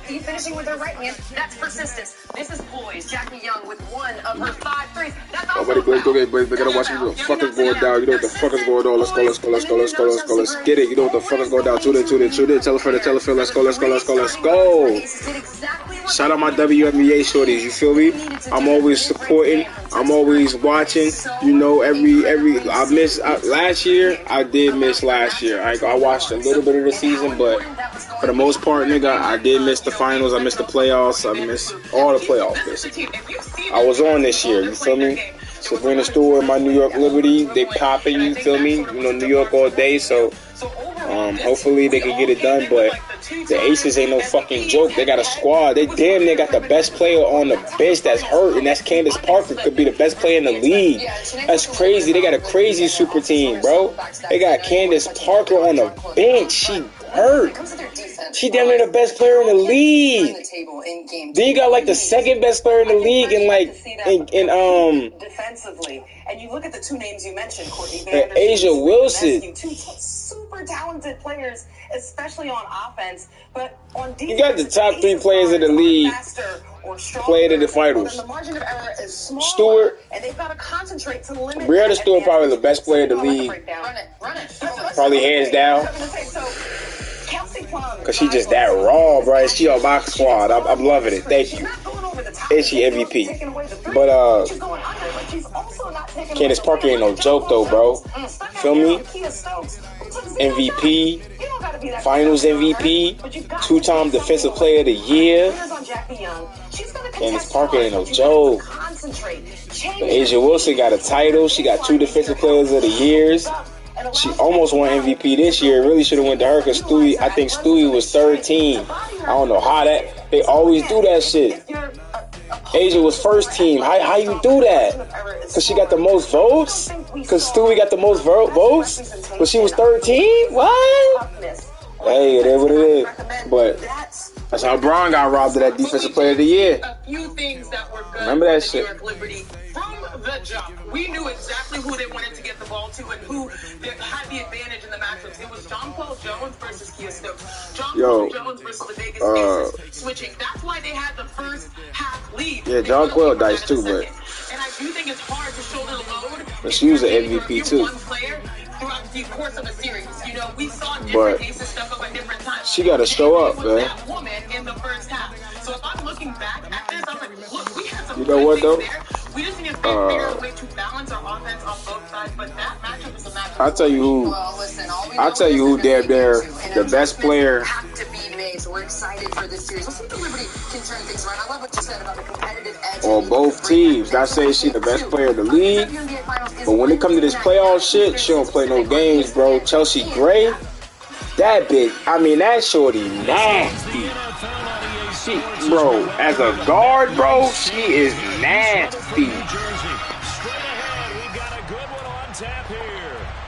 lefty finishing with her right hand. That's persistence. This is poise. Jackie Young with one of her 5 threes. That's also okay, but gotta watch what the fuck is going down. You know what the fuck is going on. Let's go. Let's get it. You know what the fuck is going down. Tune in. Tell a friend. Let's go. Shout out my WNBA shorties. You feel me? I'm always supporting. I'm always watching. You know, I missed last year. I did miss last year. I watched a little bit of the season, but for the most part, nigga, I did miss the finals. I missed the playoffs. I missed all the playoffs, basically. I was on this year. You feel me? Sabrina Stewart, my New York Liberty, they popping. You feel me? You know, New York all day. So hopefully they can get it done. But the Aces ain't no fucking joke. They got a squad. They damn near got the best player on the bench that's hurt, and that's Candace Parker. Could be the best player in the league. That's crazy. They got a crazy super team, bro. They got Candace Parker on the bench. She hurt. She damn near the best player in the league. Then you got like the second best player in the league in defensively. And you look at the two names you mentioned, Courtney Asia Wilson. Two super talented players, especially on offense, but on defense, you got the top 3 players in the league playing in the finals. The margin of error is small, Stewart, and they've got to concentrate to limit. Brianna Stewart probably the best player in the league. Run it. Probably hands down. Cause she just that raw, bro. She on my squad. I'm loving it. Thank you. And she MVP. But Candace Parker ain't no joke though, bro. Feel me? MVP, Finals MVP, 2-time Defensive Player of the Year. Candace Parker ain't no joke. But Asia Wilson got a title. She got 2 Defensive Players of the Years. She almost won MVP this year. It really should have went to her because I think Stewie was 3rd team. I don't know how that. They always do that shit. Asia was 1st team. How you do that? Because she got the most votes? Because Stewie got the most votes? But she was 3rd team? What? Hey, it is what it is. But that's how Braun got robbed of that Defensive Player of the Year. Remember that shit? From the jump, we knew exactly who they wanted to get the ball to and who had the advantage in the matchups. It was Jonquel Jones versus Kia Stokes. Jonquel Jones versus the Vegas Aces switching. That's why they had the first half lead. Yeah, Jonquel dice too, but and I do think it's hard to shoulder the load. But she was an MVP too. Throughout the course of a series, you know, we saw different aces stuck up at different times. She got to show up, man. That woman in the first half. So if I'm looking back at this, I'm like, look, we had some. You know what though? We just need to figure out a way to balance our offense on both sides, but that matchup is a matchup. I'll tell you who damn near the best player. So we're excited for this series. Let's see if the Liberty can turn things around. I love what you said about the competitive edge on both teams. Not saying she's the best player in the league, but when it comes to this playoff shit, she don't play no games, bro. Chelsea Gray, that bitch. I mean, that shorty nasty. She, bro, as a guard, bro, she is nasty.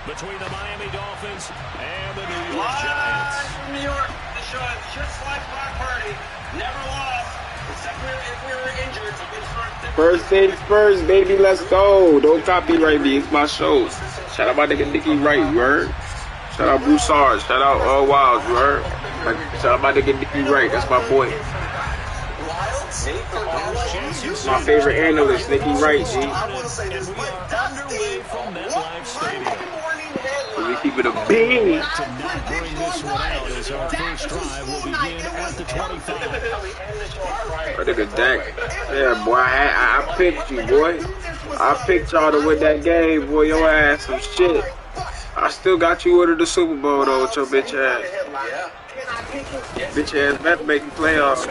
Between the Miami Dolphins and the New York Giants. From New York, the show is just like Brock Purdy. Never lost, except if we were injured. First things first, baby, let's go. Don't copyright me, it's my show. Shout out my nigga Nicky Wright, you heard? Shout out Broussard, shout out Wild, you heard? Shout out my nigga Nicky Wright, that's my boy. My favorite analyst, Nicky Wright, G. We keep it a bean. Look at Dak. Yeah, boy, I picked you, boy. I picked y'all to win that game, boy. Your ass some shit. I still got you into the Super Bowl, though, with your bitch ass. Bitch ass better make the playoffs.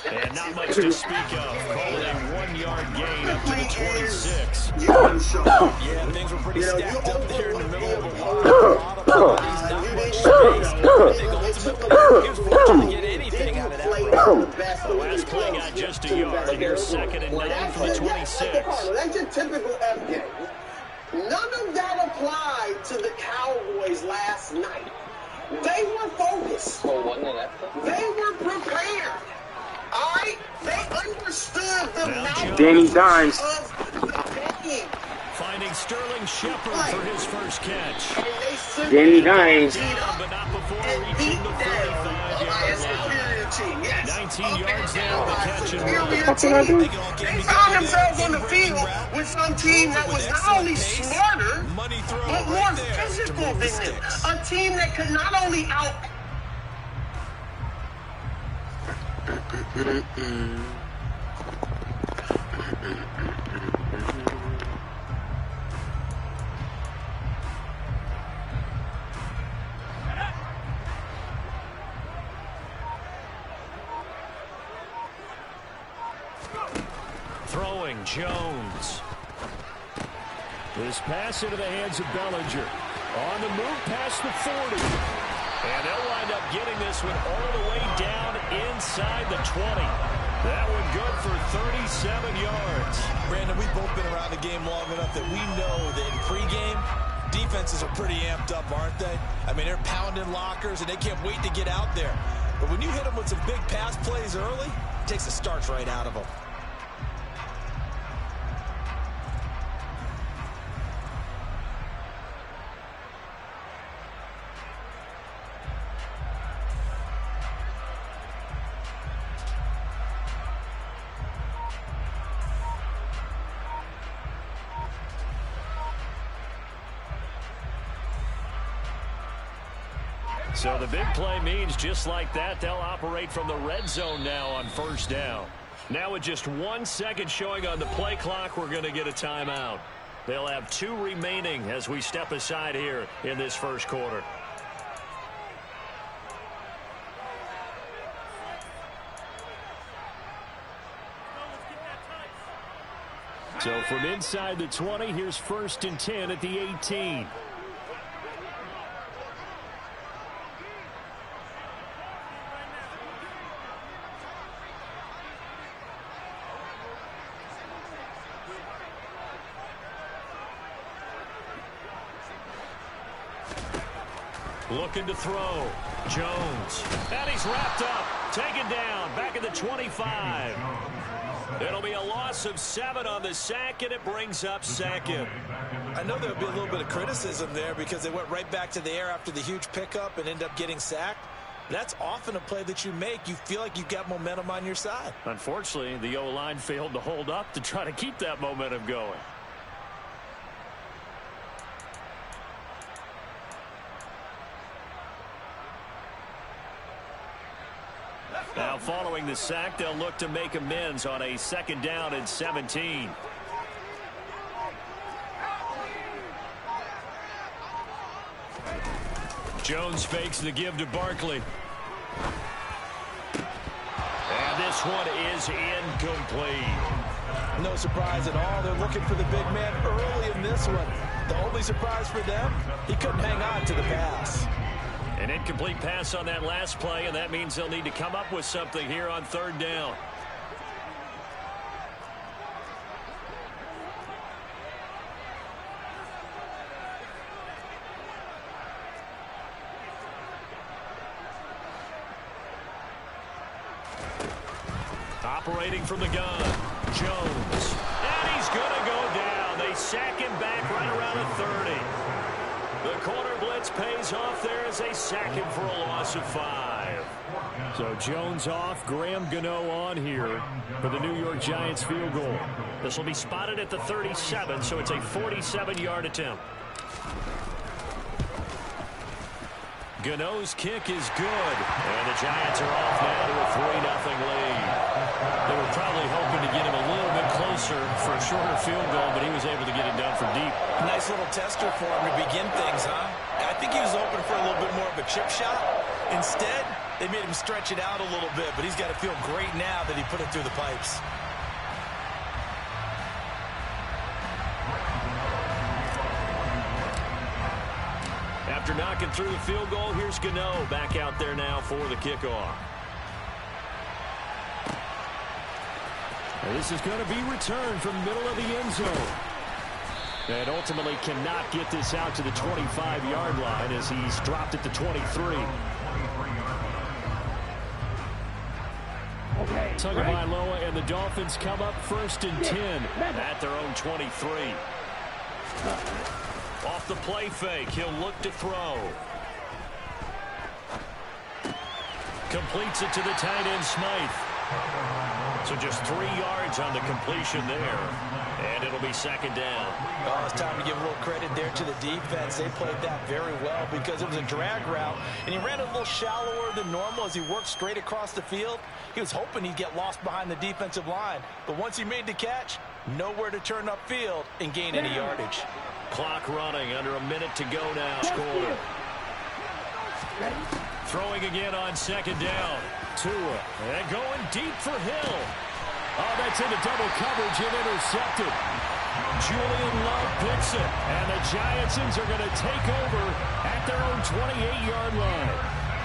And not much to speak of. Calling a 1-yard gain up to the 26. Yeah, things were pretty stacked up there in the middle of a lot of bodies, not much space. I think ultimately he was fortunate to get anything out of that one. The last play got just a yard. Here's 2nd and 9 for the 26. That's your typical F game. None of that applied to the Cowboys last night. They were focused. They were prepared. All right? They understood the magic Danny Dimes. of the game. Finding Sterling Shepard for his first catch. Danny Dimes. But not before reaching the 45-yard 19 yards there with the catch and run. They found themselves on the field with some team that was not only smarter, but more physical than them. A team that could not only out... Throwing Jones. This pass into the hands of Bellinger. On the move past the 40. And they'll wind up getting this one all the way down inside the 20. That one good for 37 yards. Brandon, we've both been around the game long enough that we know that in pregame, defenses are pretty amped up, aren't they? I mean, they're pounding lockers, and they can't wait to get out there. But when you hit them with some big pass plays early, it takes the starch right out of them. So the big play means just like that, they'll operate from the red zone now on first down. Now with just 1 second showing on the play clock, we're going to get a timeout. They'll have 2 remaining as we step aside here in this first quarter. So from inside the 20, here's 1st and 10 at the 18. Looking to throw. Jones. And he's wrapped up. Taken down. Back at the 25. It'll be a loss of 7 on the sack, and it brings up 2nd. I know there'll be a little bit of criticism there because they went right back to the air after the huge pickup and end up getting sacked. That's often a play that you make. You feel like you've got momentum on your side. Unfortunately, the O-line failed to hold up to try to keep that momentum going. Now following the sack, they'll look to make amends on a 2nd down and 17. Jones fakes the give to Barkley. And this one is incomplete. No surprise at all. They're looking for the big man early in this one. The only surprise for them, he couldn't hang on to the pass. An incomplete pass on that last play, and that means they'll need to come up with something here on 3rd down. Operating from the gun, Jones. And he's going to go down. They sack him back right around the 30. The corner blitz pays off there as they sack him for a loss of 5. So Jones off, Graham Gano on here for the New York Giants field goal. This will be spotted at the 37, so it's a 47-yard attempt. Gano's kick is good, and the Giants are off now to a 3-0 lead. They were probably hoping to get him a little bit closer for a shorter field goal, but he was able to get it down from deep. Nice little tester for him to begin things, huh? I think he was hoping for a little bit more of a chip shot. Instead, they made him stretch it out a little bit, but he's got to feel great now that he put it through the pipes. After knocking through the field goal, here's Gano back out there now for the kickoff. And this is going to be returned from middle of the end zone. And ultimately cannot get this out to the 25-yard line as he's dropped at the 23. Tagovailoa and the Dolphins come up 1st and 10 at their own 23. Off the play fake, he'll look to throw. Completes it to the tight end, Smythe. So just 3 yards on the completion there. And it'll be second down. Oh, it's time to give a little credit there to the defense. They played that very well because it was a drag route, and he ran a little shallower than normal as he worked straight across the field. He was hoping he'd get lost behind the defensive line, but once he made the catch, nowhere to turn upfield and gain any yardage. Clock running, under a minute to go now. Score. Throwing again on second down. Tua, and going deep for Hill. Oh, that's into double coverage and intercepted. Julian Love picks it, and the Giantsons are going to take over at their own 28-yard line.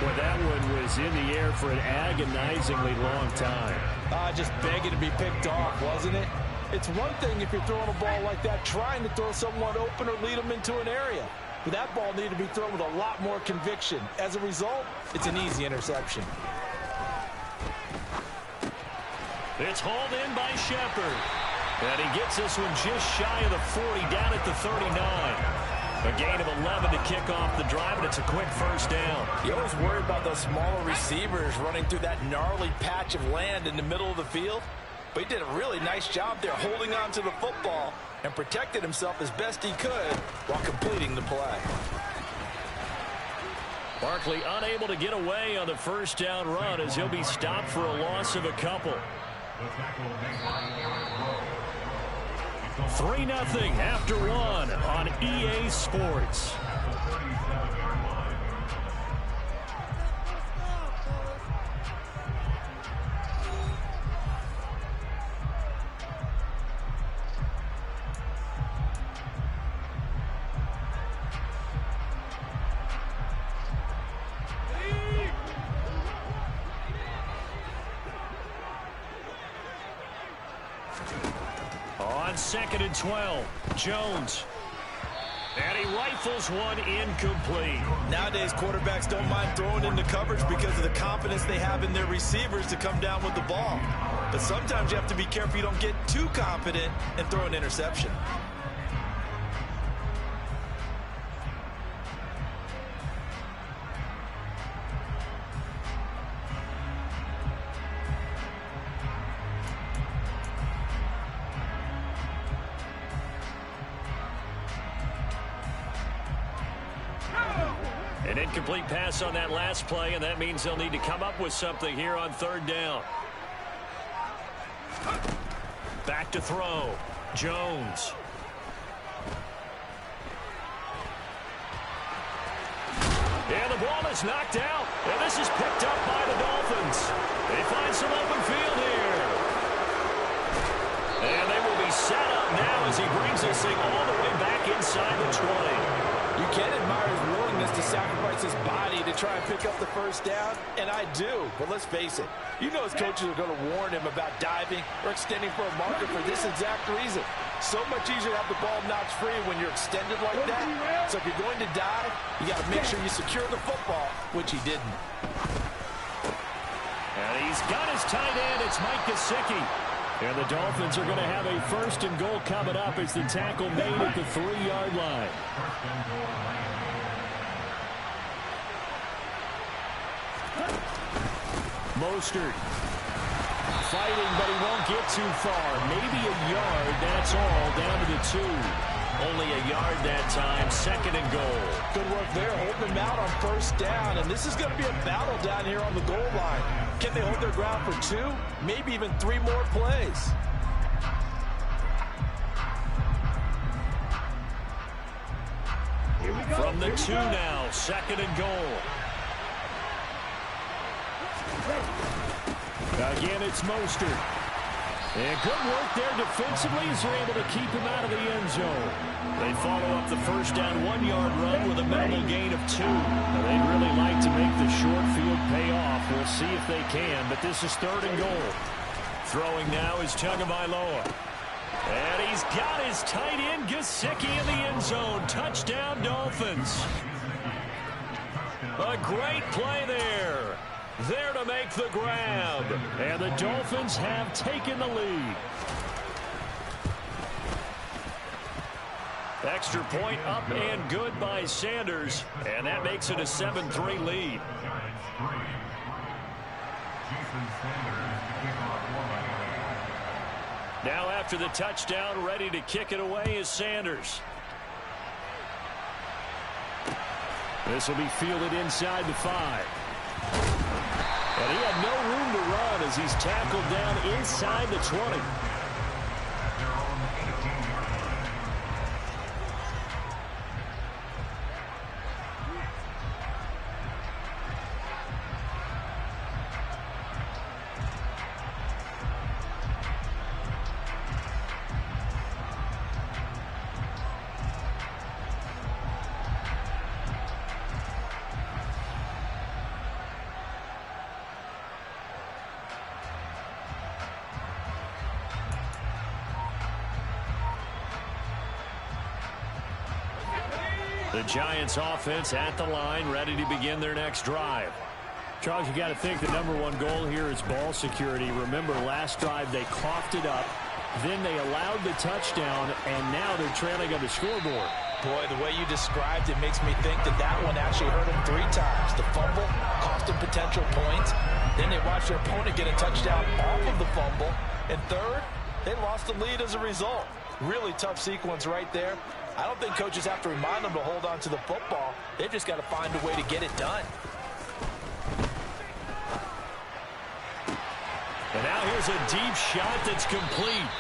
Well, that one was in the air for an agonizingly long time. Just begging to be picked off, wasn't it? It's one thing if you're throwing a ball like that, trying to throw someone open or lead them into an area. But that ball needed to be thrown with a lot more conviction. As a result, it's an easy interception. It's hauled in by Shepard. And he gets this one just shy of the 40, down at the 39. A gain of 11 to kick off the drive, and it's a quick first down. You always worry about those smaller receivers running through that gnarly patch of land in the middle of the field. But he did a really nice job there holding on to the football and protected himself as best he could while completing the play. Barkley unable to get away on the first down run as he'll be stopped for a loss of a couple. 3-0 after one on EA Sports. On 2nd and 12, Jones. And he rifles one incomplete. Nowadays, quarterbacks don't mind throwing into coverage because of the confidence they have in their receivers to come down with the ball. But sometimes you have to be careful you don't get too confident and throw an interception. An incomplete pass on that last play, and that means they'll need to come up with something here on third down. Back to throw. Jones. And the ball is knocked out, and this is picked up by the Dolphins. They find some open field here. And they will be set up now as he brings this thing all the way back inside the 20. You can admire his willingness to sacrifice his body to try and pick up the first down, and I do. But let's face it, you know his coaches are going to warn him about diving or extending for a marker for this exact reason. So much easier to have the ball knocked free when you're extended like that. So if you're going to dive, you got to make sure you secure the football, which he didn't. And he's got his tight end. It's Mike Gesicki. And the Dolphins are going to have a 1st and goal coming up as the tackle made at the 3-yard line. Mostert fighting, but he won't get too far. Maybe a yard, that's all, down to the 2. Only a yard that time, 2nd and goal. Good work there, holding them out on first down. And this is going to be a battle down here on the goal line. Can they hold their ground for 2, maybe even 3 more plays? From the 2 now, 2nd and goal. Again, it's Mostert. And good work there defensively as they're able to keep him out of the end zone. They follow up the first down 1-yard run with a minimal gain of 2. Now, they'd really like to make the short field pay off. We'll see if they can, but this is 3rd and goal. Throwing now is Tagovailoa. And he's got his tight end Gesicki in the end zone. Touchdown, Dolphins. A great play there. There to make the grab. And the Dolphins have taken the lead. Extra point up and good by Sanders. And that makes it a 7-3 lead. Now after the touchdown, ready to kick it away is Sanders. This will be fielded inside the 5. And he had no room to run as he's tackled down inside the 20. The Giants offense at the line, ready to begin their next drive. Charles, you got to think the #1 goal here is ball security. Remember, last drive they coughed it up, then they allowed the touchdown, and now they're trailing on the scoreboard. Boy, the way you described it makes me think that that one actually hurt them 3 times. The fumble cost them potential points. Then they watched their opponent get a touchdown off of the fumble. And third, they lost the lead as a result. Really tough sequence right there. I don't think coaches have to remind them to hold on to the football. They've just got to find a way to get it done. And now here's a deep shot that's complete.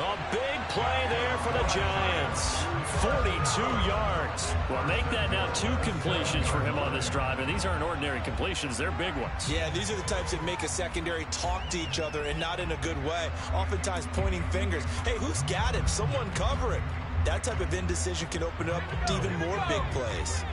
A big play there for the Giants. 42 yards. Well, make that now 2 completions for him on this drive, and these aren't ordinary completions. They're big ones. Yeah, these are the types that make a secondary talk to each other and not in a good way. Oftentimes pointing fingers. Hey, who's got it? Someone cover it. That type of indecision can open up to even more big plays.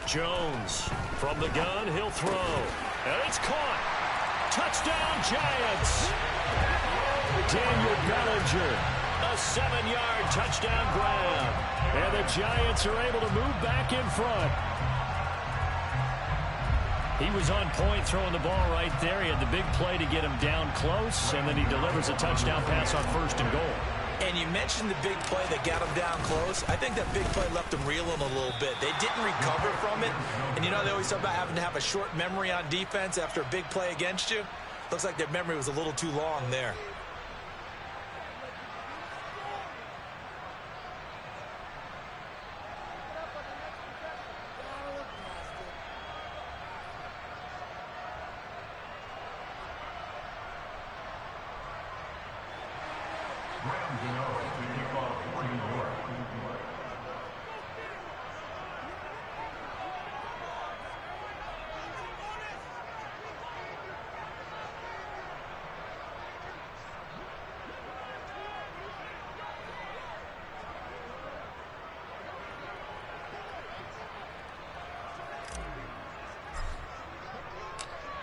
Jones from the gun, he'll throw. And it's caught. Touchdown, Giants. Daniel Bellinger, a 7-yard touchdown grab. And the Giants are able to move back in front. He was on point throwing the ball right there. He had the big play to get him down close, and then he delivers a touchdown pass on 1st and goal. And you mentioned the big play that got him down close. I think that big play left him reeling a little bit. They didn't recover from it. And, you know, they always talk about having to have a short memory on defense after a big play against you. Looks like their memory was a little too long there.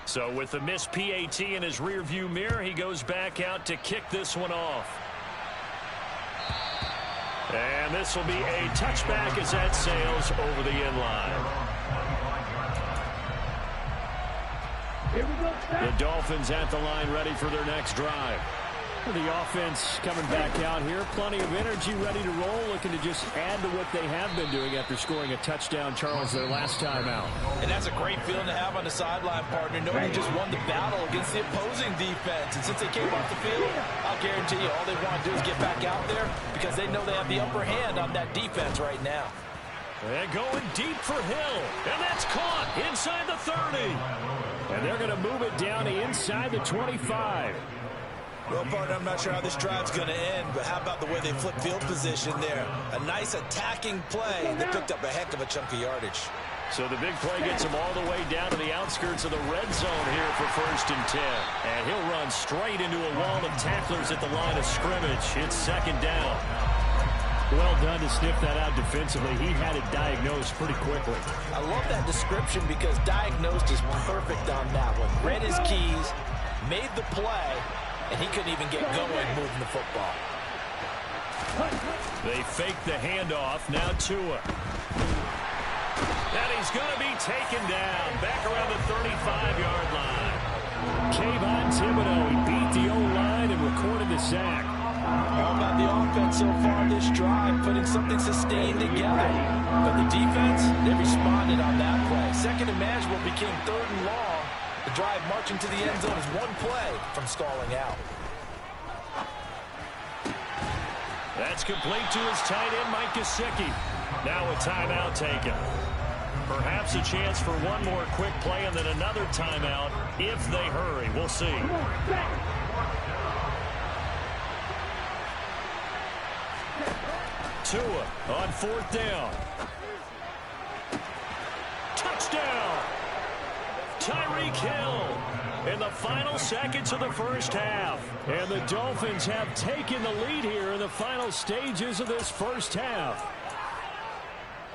So with the missed PAT in his rearview mirror, he goes back out to kick this one off. And this will be a touchback as that sails over the end line. The Dolphins at the line, ready for their next drive. The offense coming back out here. Plenty of energy, ready to roll, looking to just add to what they have been doing after scoring a touchdown, Charles, their last time out. And that's a great feeling to have on the sideline, partner, knowing you just won the battle against the opposing defense. And since they came off the field, I'll guarantee you all they want to do is get back out there because they know they have the upper hand on that defense right now. And going deep for Hill. And that's caught inside the 30. And they're going to move it down to inside the 25. Well, partner, I'm not sure how this drive's going to end, but how about the way they flip field position there? A nice attacking play, and they picked up a heck of a chunk of yardage. So the big play gets him all the way down to the outskirts of the red zone here for 1st and 10. And he'll run straight into a wall of tacklers at the line of scrimmage. It's 2nd down. Well done to sniff that out defensively. He had it diagnosed pretty quickly. I love that description because diagnosed is perfect on that one. Read his keys, made the play, and he couldn't even get going moving the football. They fake the handoff. Now Tua. And he's going to be taken down back around the 35-yard line. Kayvon Thibodeau, he beat the O-line and recorded the sack. All about the offense so far this drive, putting something sustained together. But the defense, they responded on that play. Second and manageable became third and long. The drive marching to the end zone is one play from stalling out. That's complete to his tight end, Mike Gesicki. Now a timeout taken. Perhaps a chance for one more quick play and then another timeout if they hurry. We'll see. Tua on fourth down. Touchdown! Tyreek Hill in the final seconds of the first half. And the Dolphins have taken the lead here in the final stages of this first half.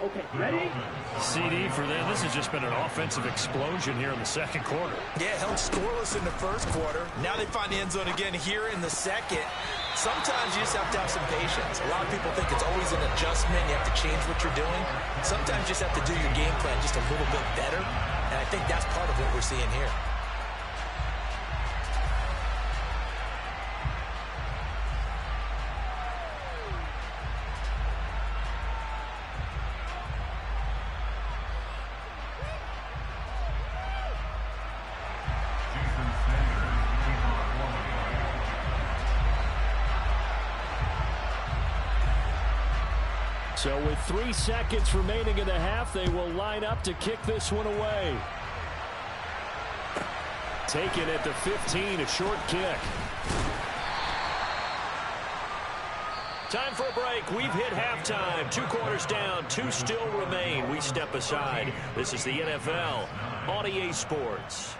Okay, ready? CD for them. This has just been an offensive explosion here in the second quarter. Yeah, held scoreless in the first quarter. Now they find the end zone again here in the second. Sometimes you just have to have some patience. A lot of people think it's always an adjustment. You have to change what you're doing. Sometimes you just have to do your game plan just a little bit better. And I think that's part of what we're seeing here. So with 3 seconds remaining in the half, they will line up to kick this one away. Taken at the 15, a short kick. Time for a break. We've hit halftime. 2 quarters down, 2 still remain. We step aside. This is the NFL on EA Sports.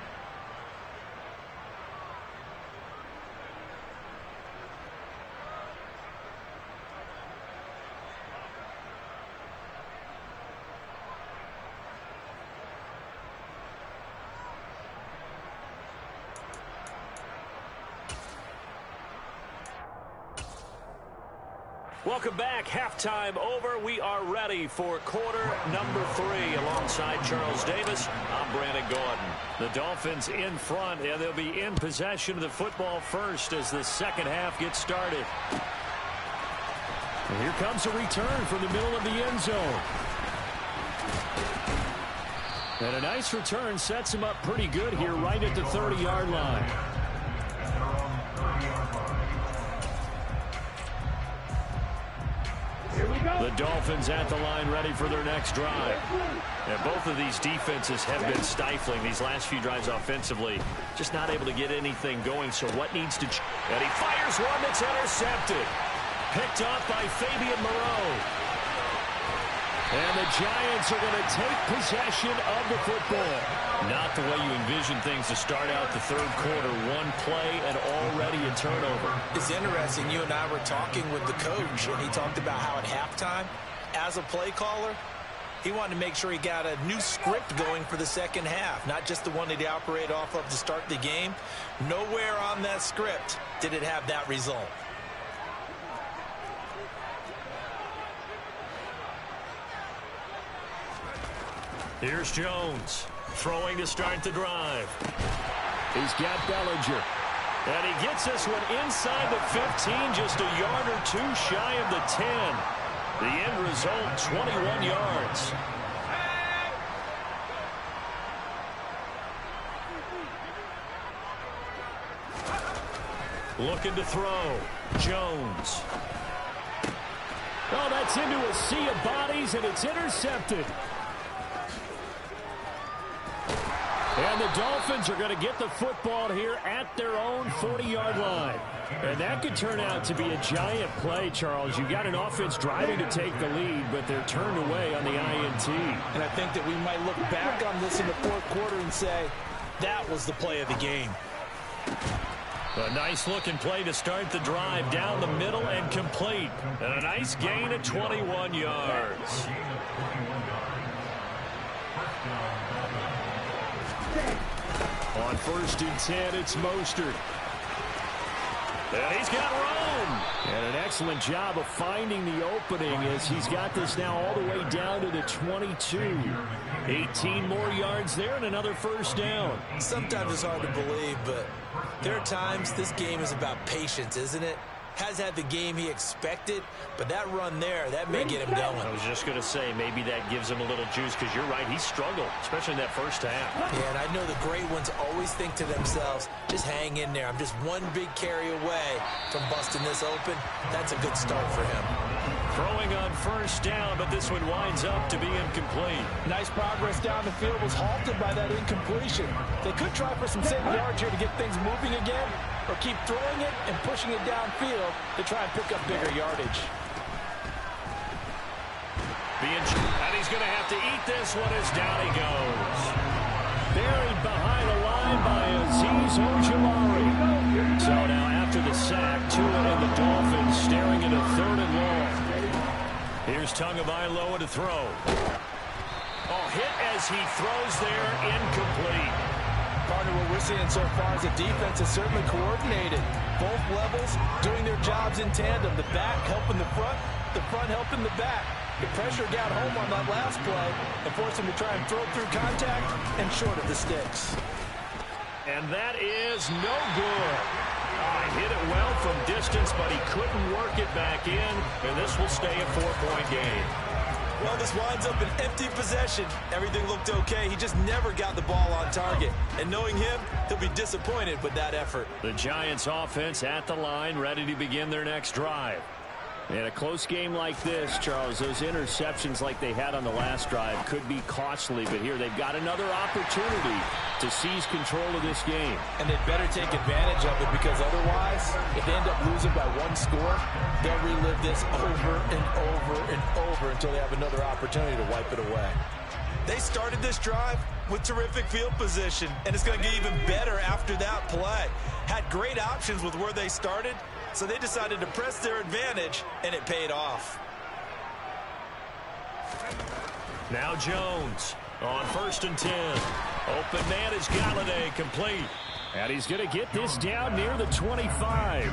Welcome back. Halftime over. We are ready for quarter number 3 alongside Charles Davis. I'm Brandon Gordon. The Dolphins in front, and they'll be in possession of the football first as the second half gets started. And here comes a return from the middle of the end zone. And a nice return sets him up pretty good here right at the 30-yard line. The Dolphins at the line ready for their next drive. And both of these defenses have been stifling these last few drives offensively. Just not able to get anything going, so what needs to change? And he fires one that's intercepted. Picked up by Fabian Moreau. And the Giants are going to take possession of the football. Not the way you envision things to start out the third quarter. One play and already a turnover. It's interesting. You and I were talking with the coach, and he talked about how at halftime, as a play caller, he wanted to make sure he got a new script going for the second half, not just the one that he operated off of to start the game. Nowhere on that script did it have that result. Here's Jones, throwing to start the drive. He's got Bellinger. And he gets this one inside the 15, just a yard or 2 shy of the 10. The end result, 21 yards. Looking to throw. Jones. Oh, that's into a sea of bodies, and it's intercepted. And the Dolphins are going to get the football here at their own 40-yard line. And that could turn out to be a giant play, Charles. You've got an offense driving to take the lead, but they're turned away on the INT. And I think that we might look back on this in the fourth quarter and say, that was the play of the game. A nice-looking play to start the drive down the middle and complete. And a nice gain of 21 yards. On 1st and 10, it's Mostert. And he's got room. And an excellent job of finding the opening as he's got this now all the way down to the 22. 18 more yards there and another first down. Sometimes it's hard to believe, but there are times this game is about patience, isn't it? Has had the game he expected, but that run there, that may get him going. I was just going to say, maybe that gives him a little juice, because you're right, he struggled, especially in that first half. Yeah, and I know the great ones always think to themselves, just hang in there. I'm just one big carry away from busting this open. That's a good start for him. Throwing on first down, but this one winds up to be incomplete. Nice progress down the field, was halted by that incompletion. They could try for some saving yards here to get things moving again, or keep throwing it and pushing it downfield to try and pick up bigger yardage. And he's going to have to eat this one as down he goes. Buried behind the line by Azeez Ojulari. So now after the sack, Tua and the Dolphins staring at a 3rd and long. Here's Tagovailoa to throw. Oh, hit as he throws there, incomplete. Partner, what we're seeing so far is the defense is certainly coordinated. Both levels doing their jobs in tandem. The back helping the front helping the back. The pressure got home on that last play and forced him to try and throw through contact and short of the sticks. And that is no good. Hit it well from distance, but he couldn't work it back in, and this will stay a 4-point game. Well, this winds up an empty possession. Everything looked okay. He just never got the ball on target. And knowing him, he'll be disappointed with that effort. The Giants offense at the line, ready to begin their next drive. In a close game like this, Charles, those interceptions like they had on the last drive could be costly, but here they've got another opportunity to seize control of this game. And they'd better take advantage of it, because otherwise, if they end up losing by 1 score, they'll relive this over and over and over until they have another opportunity to wipe it away. They started this drive with terrific field position, and it's going to get even better after that play. Had great options with where they started, so they decided to press their advantage, and it paid off. Now Jones on 1st and 10. Open man is Galladay, complete. And he's going to get this down near the 25.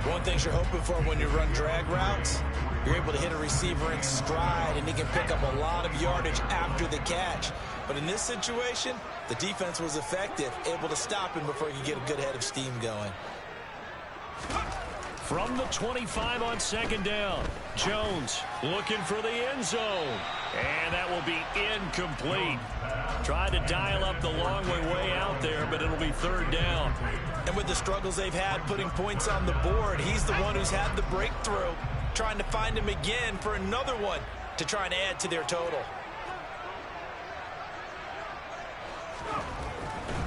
One thing you're hoping for when you run drag routes, you're able to hit a receiver in stride, and he can pick up a lot of yardage after the catch. But in this situation, the defense was effective, able to stop him before he could get a good head of steam going. From the 25 on 2nd down, Jones looking for the end zone. And that will be incomplete. Tried to dial up the long way out there, but it'll be 3rd down. And with the struggles they've had putting points on the board, he's the one who's had the breakthrough, trying to find him again for another one to try and add to their total.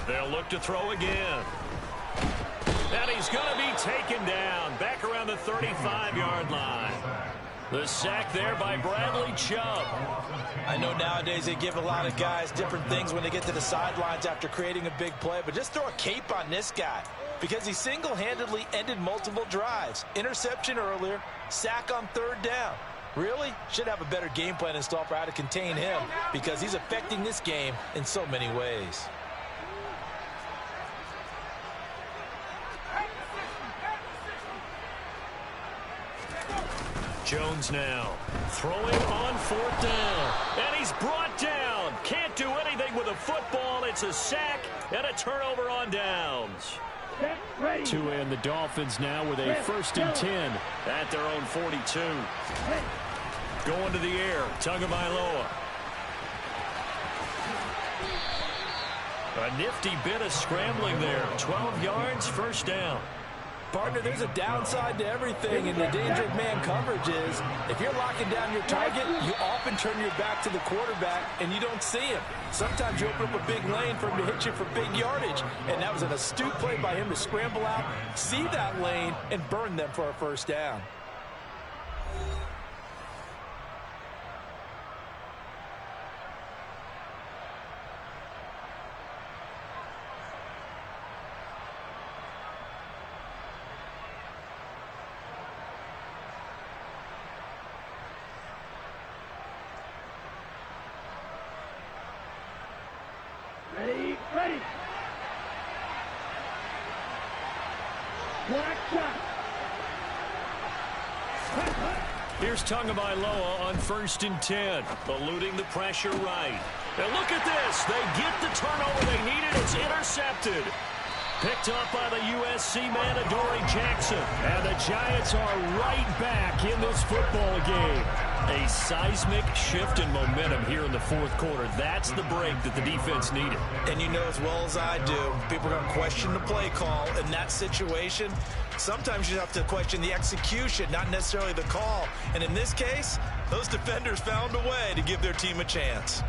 They'll look to throw again. And he's going to be taken down back around the 35-yard line. The sack there by Bradley Chubb. I know nowadays they give a lot of guys different things when they get to the sidelines after creating a big play, but just throw a cape on this guy, because he single-handedly ended multiple drives. Interception earlier, sack on 3rd down. Really should have a better game plan installed for how to contain him, because he's affecting this game in so many ways. Jones now throwing on 4th down, and he's brought down. Can't do anything with a football. It's a sack and a turnover on downs. Tua and the Dolphins now with a 1st and 10 at their own 42. Going to the air, Tagovailoa. A nifty bit of scrambling there. 12 yards, 1st down. Partner, there's a downside to everything, and the danger of man coverage is if you're locking down your target, you often turn your back to the quarterback and you don't see him. Sometimes you open up a big lane for him to hit you for big yardage, and that was an astute play by him to scramble out, see that lane, and burn them for a 1st down. Ready. Black Here's Tagovailoa on 1st and 10. Eluding the pressure right. And look at this. They get the turnover they needed. It's intercepted. Picked up by the USC man, Adoree Jackson. And the Giants are right back in this football game. A seismic shift in momentum here in the 4th quarter. That's the break that the defense needed. And you know as well as I do, people are going to question the play call in that situation. Sometimes you have to question the execution, not necessarily the call. And in this case, those defenders found a way to give their team a chance.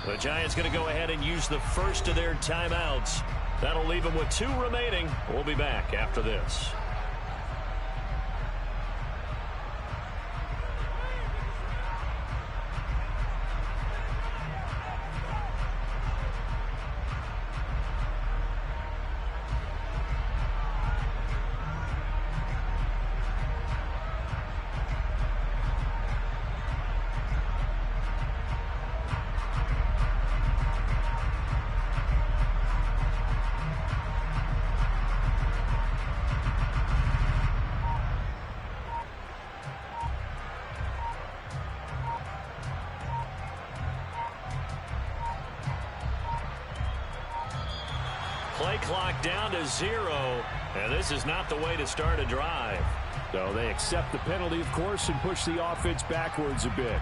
The Giants going to go ahead and use the first of their timeouts. That'll leave them with 2 remaining. We'll be back after this. Play clock down to 0, and this is not the way to start a drive. So they accept the penalty, of course, and push the offense backwards a bit.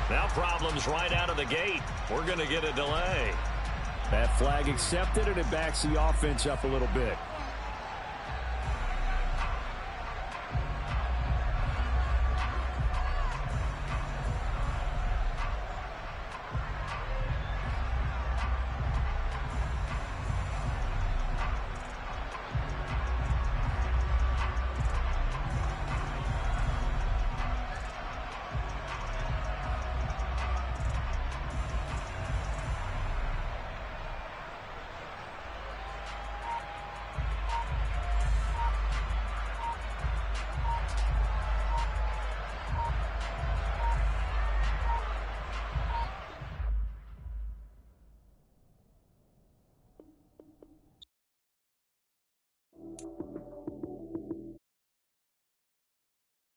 Now problems right out of the gate. We're going to get a delay. That flag accepted, and it backs the offense up a little bit.